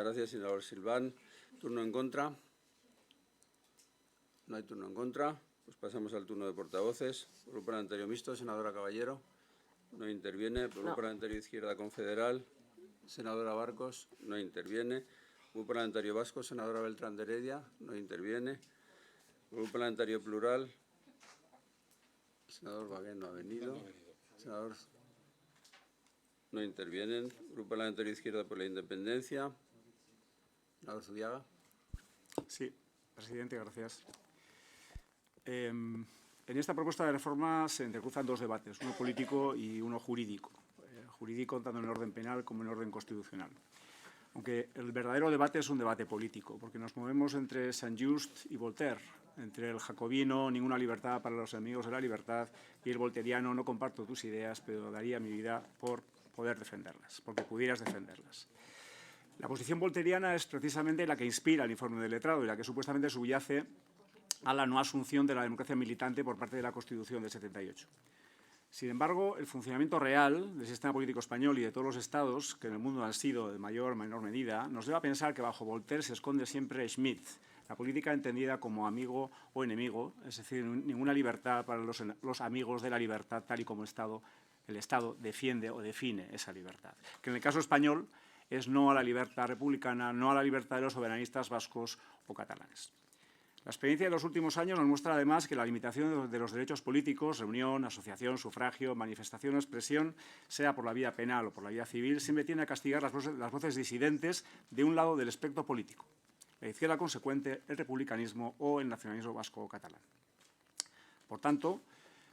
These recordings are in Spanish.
Gracias, senador Silván. ¿Turno en contra? No hay turno en contra. Pues pasamos al turno de portavoces. Grupo Parlamentario Mixto, senadora Caballero. No interviene. Grupo Parlamentario Izquierda Confederal, senadora Barcos. No interviene. Grupo Parlamentario Vasco, senadora Beltrán de Heredia. No interviene. Grupo Parlamentario Plural, senador Baguén no ha venido. Senador, no intervienen. Grupo Parlamentario Izquierda por la Independencia, senador Zubiaga. Sí, presidente, gracias. En esta propuesta de reforma se entrecruzan dos debates, uno político y uno jurídico. Jurídico tanto en el orden penal como en el orden constitucional. Aunque el verdadero debate es un debate político, porque nos movemos entre Saint-Just y Voltaire, entre el jacobino, ninguna libertad para los enemigos de la libertad, y el volteriano, no comparto tus ideas, pero daría mi vida por poder defenderlas, porque pudieras defenderlas. La posición volteriana es precisamente la que inspira el informe del letrado y la que supuestamente subyace a la no asunción de la democracia militante por parte de la Constitución del 78. Sin embargo, el funcionamiento real del sistema político español y de todos los estados, que en el mundo han sido de mayor o menor medida, nos lleva a pensar que bajo Voltaire se esconde siempre Schmitt, la política entendida como amigo o enemigo, es decir, ninguna libertad para los amigos de la libertad, tal y como el Estado defiende o define esa libertad. Que en el caso español es no a la libertad republicana, no a la libertad de los soberanistas vascos o catalanes. La experiencia de los últimos años nos muestra además que la limitación de los derechos políticos, reunión, asociación, sufragio, manifestación o expresión, sea por la vía penal o por la vía civil, siempre tiende a castigar las voces disidentes de un lado del espectro político, la izquierda consecuente, el republicanismo o el nacionalismo vasco o catalán. Por tanto,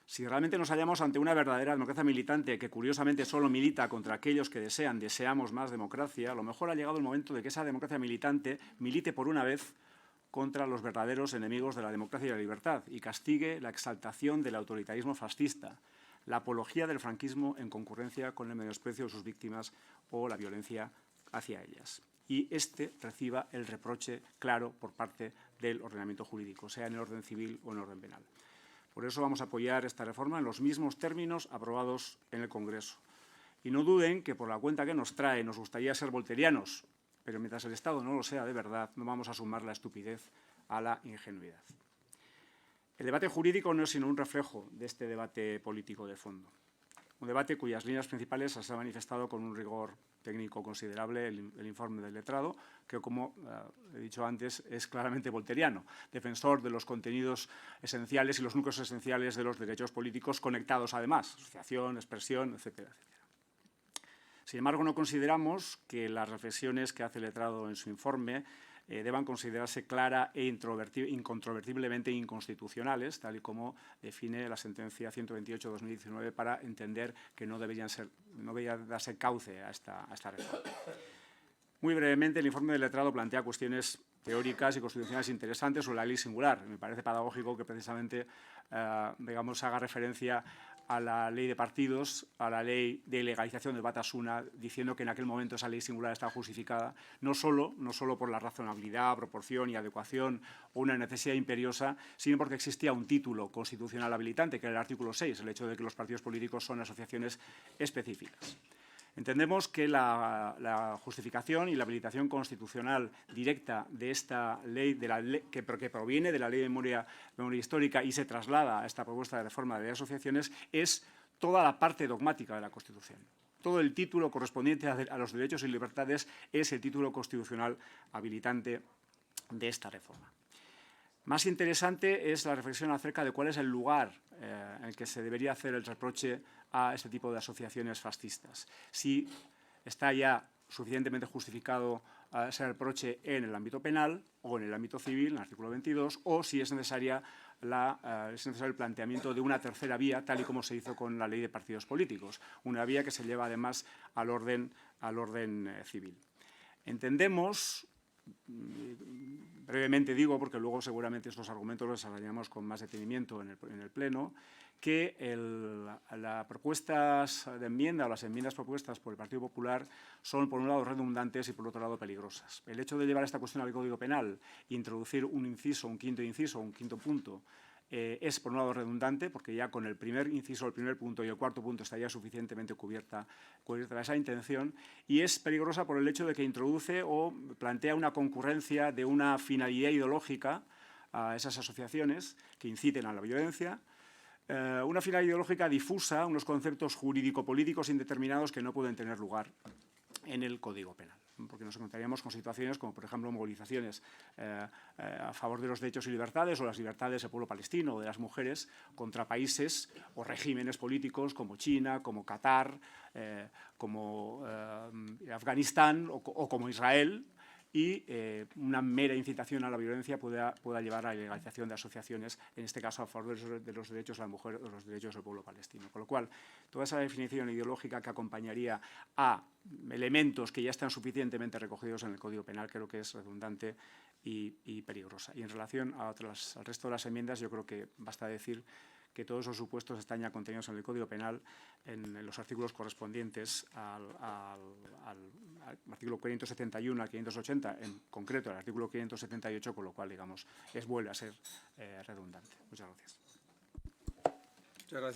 si realmente nos hallamos ante una verdadera democracia militante que curiosamente solo milita contra aquellos que deseamos más democracia, a lo mejor ha llegado el momento de que esa democracia militante milite por una vez contra los verdaderos enemigos de la democracia y la libertad y castigue la exaltación del autoritarismo fascista, la apología del franquismo en concurrencia con el menosprecio de sus víctimas o la violencia hacia ellas. Y reciba el reproche claro por parte del ordenamiento jurídico, sea en el orden civil o en el orden penal. Por eso vamos a apoyar esta reforma en los mismos términos aprobados en el Congreso. Y no duden que por la cuenta que nos trae nos gustaría ser volterianos, pero mientras el Estado no lo sea de verdad, no vamos a sumar la estupidez a la ingenuidad. El debate jurídico no es sino un reflejo de este debate político de fondo. Un debate cuyas líneas principales se ha manifestado con un rigor técnico considerable el informe del letrado, que, como he dicho antes, es claramente volteriano, defensor de los contenidos esenciales y los núcleos esenciales de los derechos políticos conectados, además, asociación, expresión, etcétera, etcétera. Sin embargo, no consideramos que las reflexiones que hace el letrado en su informe deban considerarse clara e incontrovertiblemente inconstitucionales, tal y como define la sentencia 128/2019 para entender que no debería darse cauce a esta reforma. Muy brevemente, el informe del letrado plantea cuestiones teóricas y constitucionales interesantes sobre la ley singular. Me parece paradójico que precisamente haga referencia a la ley de partidos, a la ley de legalización del Batasuna, diciendo que en aquel momento esa ley singular estaba justificada, no solo por la razonabilidad, proporción y adecuación o una necesidad imperiosa, sino porque existía un título constitucional habilitante, que era el artículo 6, el hecho de que los partidos políticos son asociaciones específicas. Entendemos que la justificación y la habilitación constitucional directa de esta ley, que proviene de la Ley de Memoria Histórica y se traslada a esta propuesta de reforma de ley de asociaciones, es toda la parte dogmática de la Constitución. Todo el título correspondiente a los derechos y libertades es el título constitucional habilitante de esta reforma. Más interesante es la reflexión acerca de cuál es el lugar en el que se debería hacer el reproche a este tipo de asociaciones fascistas. Si está ya suficientemente justificado ese reproche en el ámbito penal o en el ámbito civil, en el artículo 22, o si es necesario el planteamiento de una tercera vía, tal y como se hizo con la ley de partidos políticos, una vía que se lleva además al orden civil. Entendemos, brevemente digo, porque luego seguramente estos argumentos los desarrollamos con más detenimiento en el Pleno, que las propuestas de enmienda o las enmiendas propuestas por el Partido Popular son, por un lado, redundantes y, por otro lado, peligrosas. El hecho de llevar esta cuestión al Código Penal e introducir un quinto inciso, un quinto punto, es, por un lado, redundante, porque ya con el primer inciso, el primer punto y el cuarto punto estaría suficientemente cubierta esa intención, y es peligrosa por el hecho de que introduce o plantea una concurrencia de una finalidad ideológica a esas asociaciones que inciten a la violencia, una finalidad ideológica difusa, unos conceptos jurídico-políticos indeterminados que no pueden tener lugar en el Código Penal, porque nos encontraríamos con situaciones como, por ejemplo, movilizaciones a favor de los derechos y libertades o las libertades del pueblo palestino o de las mujeres contra países o regímenes políticos como China, como Qatar, como Afganistán o como Israel, y una mera incitación a la violencia pueda llevar a la legalización de asociaciones, en este caso a favor de los derechos de la mujer o de los derechos del pueblo palestino. Con lo cual, toda esa definición ideológica que acompañaría a elementos que ya están suficientemente recogidos en el Código Penal creo que es redundante y peligrosa. Y en relación al resto de las enmiendas, yo creo que basta decir que todos esos supuestos están ya contenidos en el Código Penal, en los artículos correspondientes al artículo 571 al 580, en concreto el artículo 578, con lo cual, digamos, vuelve a ser redundante. Muchas gracias. Muchas gracias.